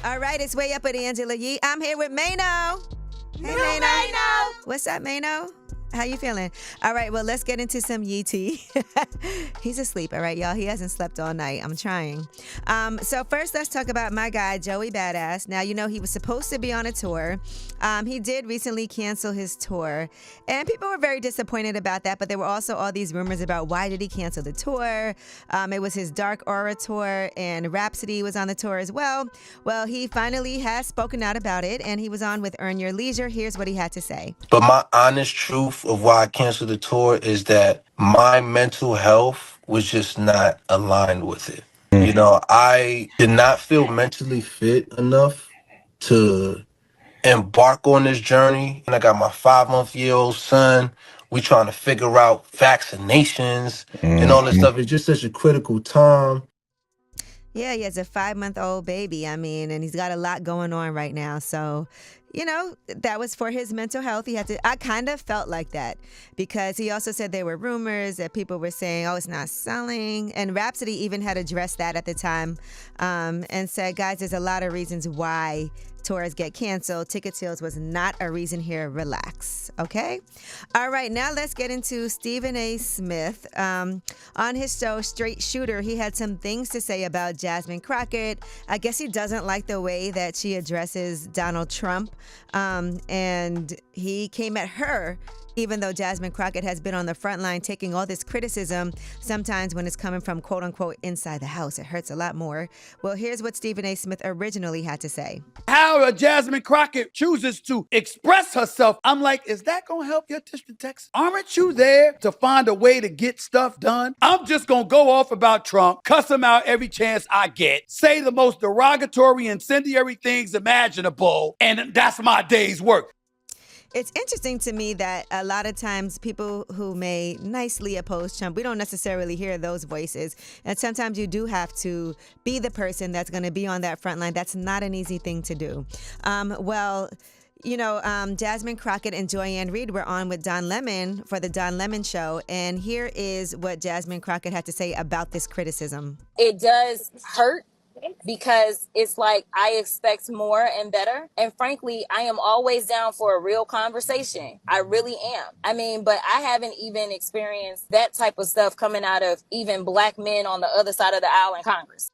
All right, it's Way Up with Angela Yee. I'm here with Mano. Hey, Mano. What's up, Mano? How you feeling? All right, well, let's get into some Yee tea. He's asleep, all right, y'all. He hasn't slept all night. I'm trying. So first, let's talk about my guy, Joey Badass. Now, you know, he was supposed to be on a tour. He did recently cancel his tour, and people were very disappointed about that, but there were also all these rumors about why did he cancel the tour. It was his Dark Aura tour, and Rhapsody was on the tour as well. Well, he finally has spoken out about it, and he was on with Earn Your Leisure. Here's what he had to say. But my honest truth of why I canceled the tour is that my mental health was just not aligned with it. You know, I did not feel mentally fit enough to embark on this journey. And I got my 5-month-old son. We trying to figure out vaccinations and all this stuff. It's just such a critical time. Yeah, he has a 5-month-old baby. I mean, and he's got a lot going on right now. So, you know, that was for his mental health. I kind of felt like that because he also said there were rumors that people were saying, oh, it's not selling. And Rhapsody even had addressed that at the time and said, guys, there's a lot of reasons why tours get canceled. Ticket sales was not a reason here. Relax. Okay. All right. Now let's get into Stephen A. Smith. On his show, Straight Shooter, he had some things to say about Jasmine Crockett. I guess he doesn't like the way that she addresses Donald Trump. And he came at her, even though Jasmine Crockett has been on the front line taking all this criticism. Sometimes when it's coming from quote unquote inside the house, it hurts a lot more. Well, here's what Stephen A. Smith originally had to say. How Jasmine Crockett chooses to express herself, I'm like, is that going to help your district, Texas? Aren't you there to find a way to get stuff done? I'm just going to go off about Trump, cuss him out every chance I get, say the most derogatory, incendiary things imaginable, and that's my day's work. It's interesting to me that a lot of times people who may nicely oppose Trump, we don't necessarily hear those voices. And sometimes you do have to be the person that's going to be on that front line. That's not an easy thing to do. Jasmine Crockett and Joy-Ann Reid were on with Don Lemon for the Don Lemon Show. And here is what Jasmine Crockett had to say about this criticism. It does hurt, because it's like I expect more and better. And frankly, I am always down for a real conversation. I really am. I mean, but I haven't even experienced that type of stuff coming out of even black men on the other side of the aisle in Congress.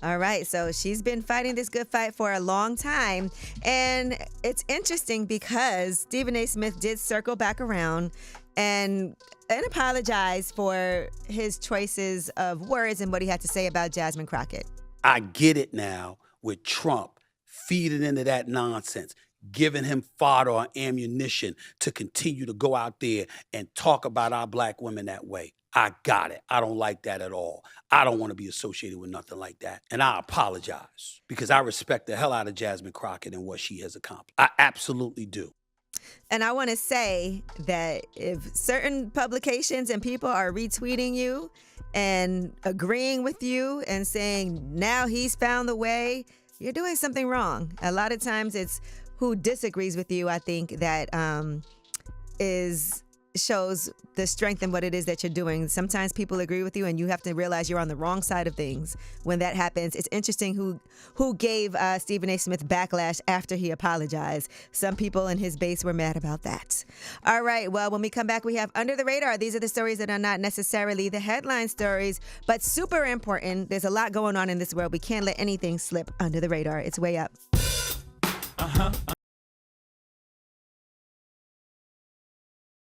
All right, so she's been fighting this good fight for a long time. And it's interesting because Stephen A. Smith did circle back around and apologize for his choices of words and what he had to say about Jasmine Crockett. I get it now with Trump feeding into that nonsense, giving him fodder or ammunition to continue to go out there and talk about our black women that way. I got it. I don't like that at all. I don't want to be associated with nothing like that. And I apologize because I respect the hell out of Jasmine Crockett and what she has accomplished. I absolutely do. And I want to say that if certain publications and people are retweeting you and agreeing with you and saying, now he's found the way, you're doing something wrong. A lot of times it's who disagrees with you, I think, that shows the strength in what it is that you're doing. Sometimes people agree with you and you have to realize you're on the wrong side of things when that happens. It's interesting who gave Stephen A. Smith backlash after he apologized. Some people in his base were mad about that. All right, well, when we come back, we have Under the Radar. These are the stories that are not necessarily the headline stories, but super important. There's a lot going on in this world. We can't let anything slip under the radar. It's Way Up.